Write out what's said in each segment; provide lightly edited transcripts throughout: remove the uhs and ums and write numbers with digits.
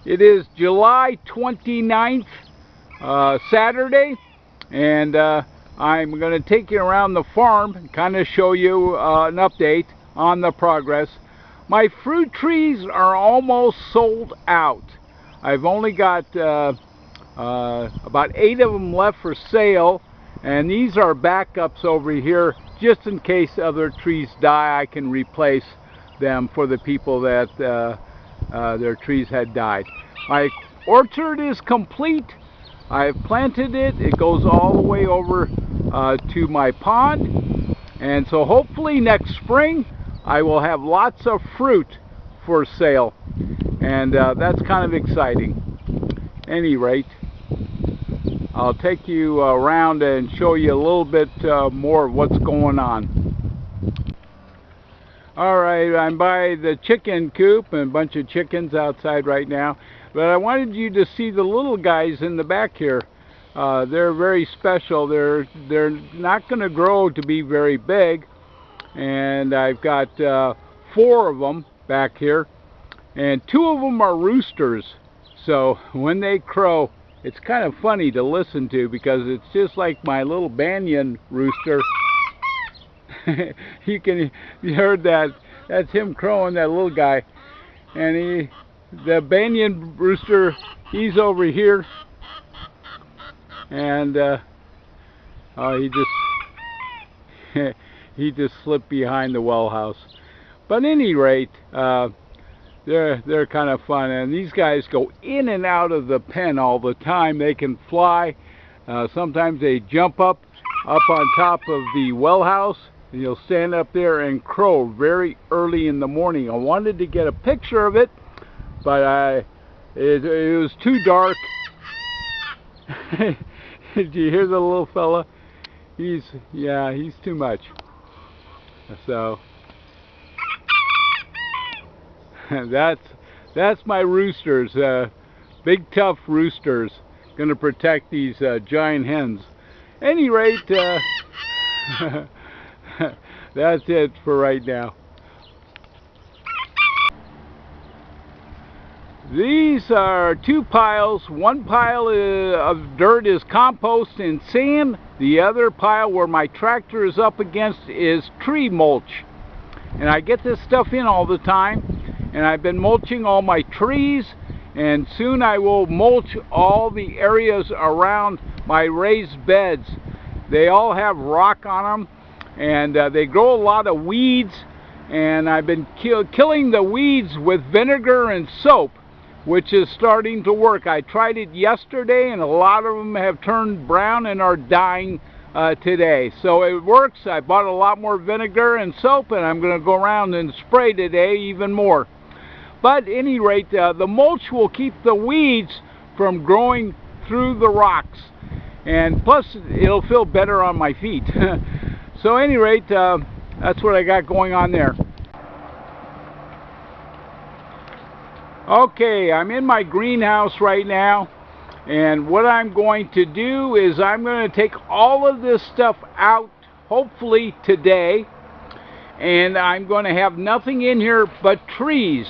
It is July 29th, Saturday, and I'm going to take you around the farm and kind of show you an update on the progress. My fruit trees are almost sold out. I've only got about 8 of them left for sale, and these are backups over here just in case other trees die. I can replace them for the people that their trees had died. My orchard is complete. I've planted it. It goes all the way over to my pond, and so hopefully next spring I will have lots of fruit for sale, and that's kind of exciting. Any rate, I'll take you around and show you a little bit more of what's going on. Alright, I'm by the chicken coop and a bunch of chickens outside right now, but I wanted you to see the little guys in the back here. They're very special. They're not going to grow to be very big, and I've got 4 of them back here, and 2 of them are roosters. So when they crow, it's kind of funny to listen to because it's just like my little banyan rooster. You heard that? That's him crowing, that little guy. And the banyan rooster, he's over here, and he just slipped behind the well house. But at any rate, they're kind of fun, and these guys go in and out of the pen all the time. They can fly. Sometimes they jump up on top of the well house. You'll stand up there and crow very early in the morning. I wanted to get a picture of it, but it was too dark. Did you hear the little fella? He's too much. So that's my roosters, big tough roosters, going to protect these giant hens. Any rate, that's it for right now. These are 2 piles. One pile of dirt is compost and sand. The other pile where my tractor is up against is tree mulch. And I get this stuff in all the time, and I've been mulching all my trees, and soon I will mulch all the areas around my raised beds. They all have rock on them, and they grow a lot of weeds, and I've been killing the weeds with vinegar and soap, which is starting to work. I tried it yesterday, and a lot of them have turned brown and are dying today. So it works. I bought a lot more vinegar and soap, and I'm going to go around and spray today even more. But at any rate, the mulch will keep the weeds from growing through the rocks, and plus it'll feel better on my feet. So at any rate, that's what I got going on there. Okay, I'm in my greenhouse right now, and what I'm going to do is I'm going to take all of this stuff out, hopefully today, and I'm going to have nothing in here but trees.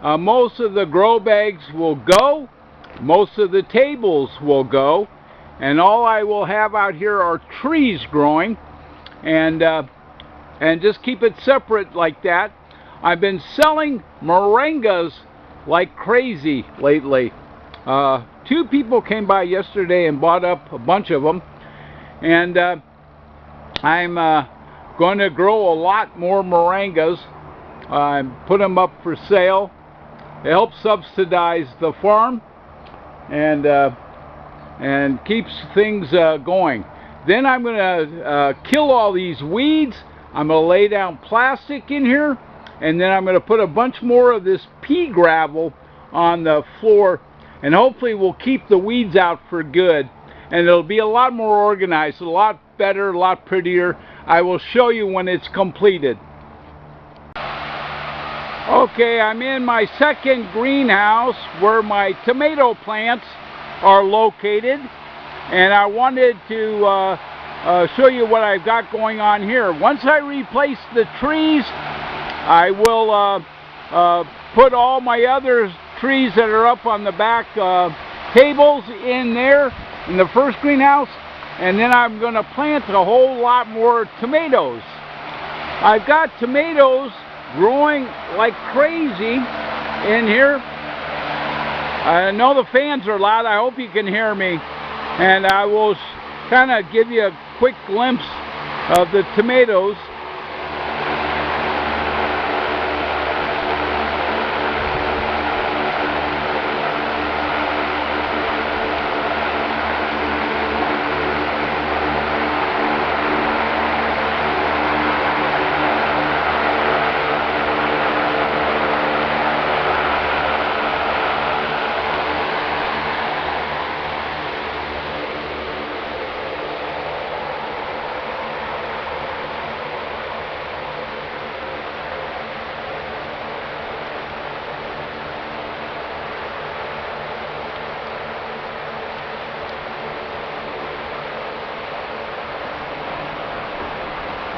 Most of the grow bags will go, most of the tables will go, and all I will have out here are trees growing, and just keep it separate like that. I've been selling moringas like crazy lately. 2 people came by yesterday and bought up a bunch of them, and I'm going to grow a lot more moringas. Put them up for sale. It helps subsidize the farm, and keeps things going. Then I'm going to kill all these weeds. I'm going to lay down plastic in here, and then I'm going to put a bunch more of this pea gravel on the floor, and hopefully we'll keep the weeds out for good, and it'll be a lot more organized, a lot better, a lot prettier. I will show you when it's completed. Okay, I'm in my second greenhouse where my tomato plants are located, and I wanted to show you what I've got going on here. Once I replace the trees, I will put all my other trees that are up on the back tables in there in the first greenhouse, and then I'm going to plant a whole lot more tomatoes. I've got tomatoes growing like crazy in here. I know the fans are loud. I hope you can hear me, and I will kind of give you a quick glimpse of the tomatoes.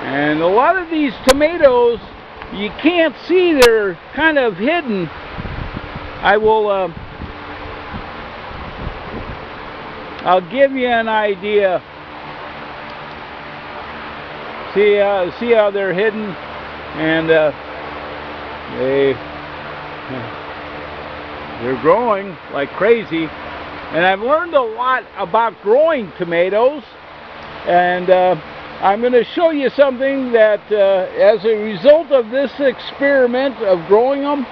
And a lot of these tomatoes you can't see, they're kind of hidden. I will I'll give you an idea. See how they're hidden, and they're growing like crazy. And I've learned a lot about growing tomatoes, and I'm going to show you something that as a result of this experiment of growing them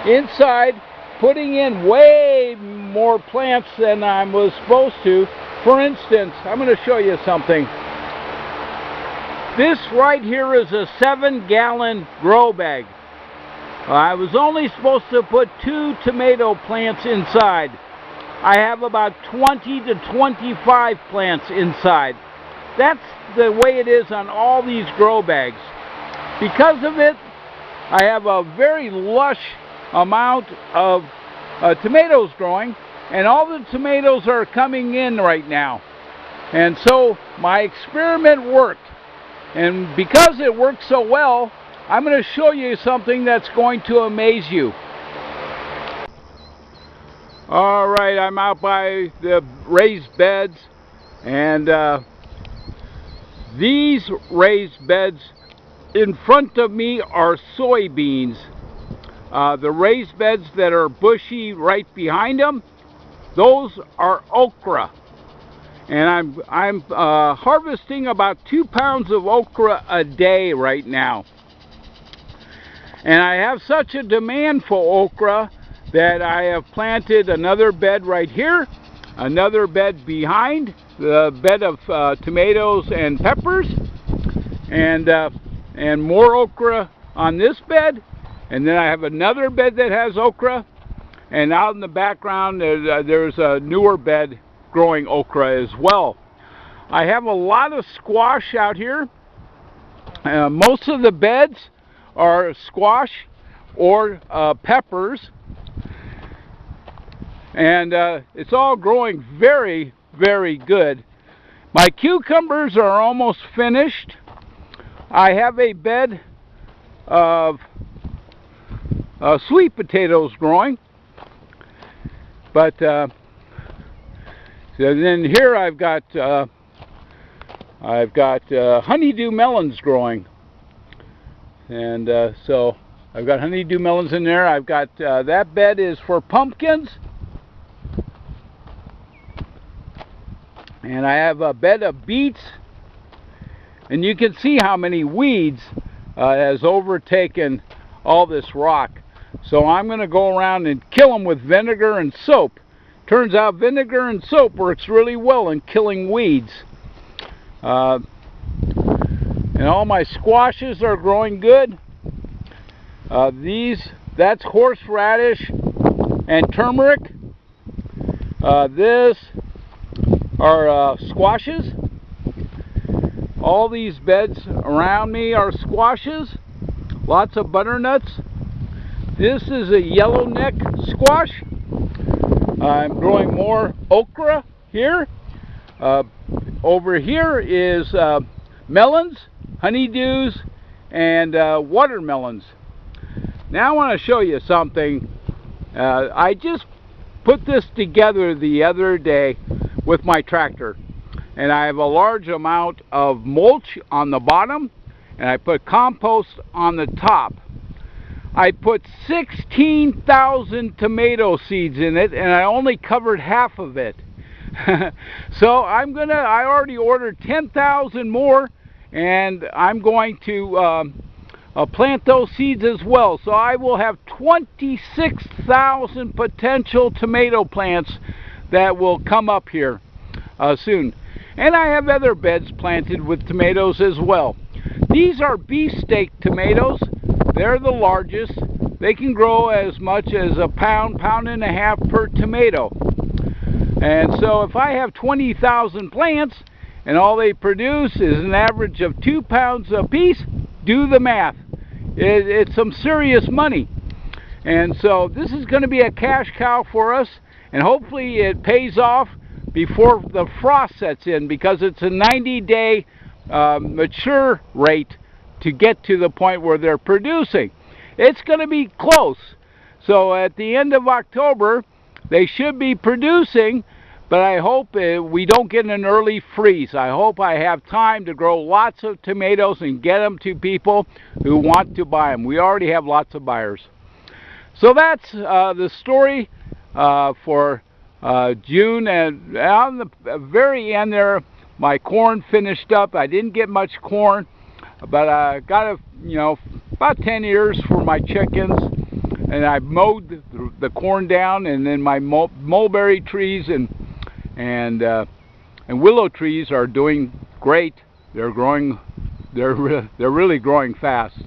inside, putting in way more plants than I was supposed to. For instance, I'm going to show you something. This right here is a 7-gallon grow bag. I was only supposed to put 2 tomato plants inside. I have about 20 to 25 plants inside. That's the way it is on all these grow bags. Because of it, I have a very lush amount of tomatoes growing, and all the tomatoes are coming in right now. And so my experiment worked, and because it worked so well, I'm going to show you something that's going to amaze you. Alright, I'm out by the raised beds, and these raised beds in front of me are soybeans. The raised beds that are bushy right behind them, those are okra. And I'm harvesting about 2 pounds of okra a day right now. And I have such a demand for okra that I have planted another bed right here, another bed behind, the bed of tomatoes and peppers, and more okra on this bed, and then I have another bed that has okra, and out in the background there's a newer bed growing okra as well. I have a lot of squash out here. Most of the beds are squash or peppers, and it's all growing very, very good. My cucumbers are almost finished. I have a bed of sweet potatoes growing, but so then here I've got honeydew melons growing, and so I've got honeydew melons in there. I've got that bed is for pumpkins. And I have a bed of beets, and you can see how many weeds has overtaken all this rock. So I'm going to go around and kill them with vinegar and soap. Turns out vinegar and soap works really well in killing weeds. And all my squashes are growing good. That's horseradish and turmeric. This are squashes. All these beds around me are squashes. Lots of butternuts. This is a yellowneck squash. I'm growing more okra here. Over here is melons, honeydews, and watermelons. Now I want to show you something I just put this together the other day with my tractor, and I have a large amount of mulch on the bottom, and I put compost on the top. I put 16,000 tomato seeds in it, and I only covered half of it. So I already ordered 10,000 more, and I'm going to plant those seeds as well. So I will have 26,000 potential tomato plants that will come up here soon. And I have other beds planted with tomatoes as well. These are beefsteak tomatoes. They're the largest. They can grow as much as a pound, pound and a half per tomato. And so if I have 20,000 plants and all they produce is an average of 2 pounds a piece, do the math. It's some serious money. And so this is going to be a cash cow for us, and hopefully it pays off before the frost sets in, because it's a 90-day mature rate to get to the point where they're producing. It's going to be close. So at the end of October they should be producing, but I hope we don't get an early freeze. I hope I have time to grow lots of tomatoes and get them to people who want to buy them. We already have lots of buyers. So that's the story for June. And on the very end there, my corn finished up. I didn't get much corn, but I got about 10 ears for my chickens, and I mowed the corn down, and then my mulberry trees and willow trees are doing great. They're growing. They're really growing fast.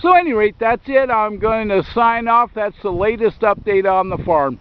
So at any rate, that's it. I'm going to sign off. That's the latest update on the farm.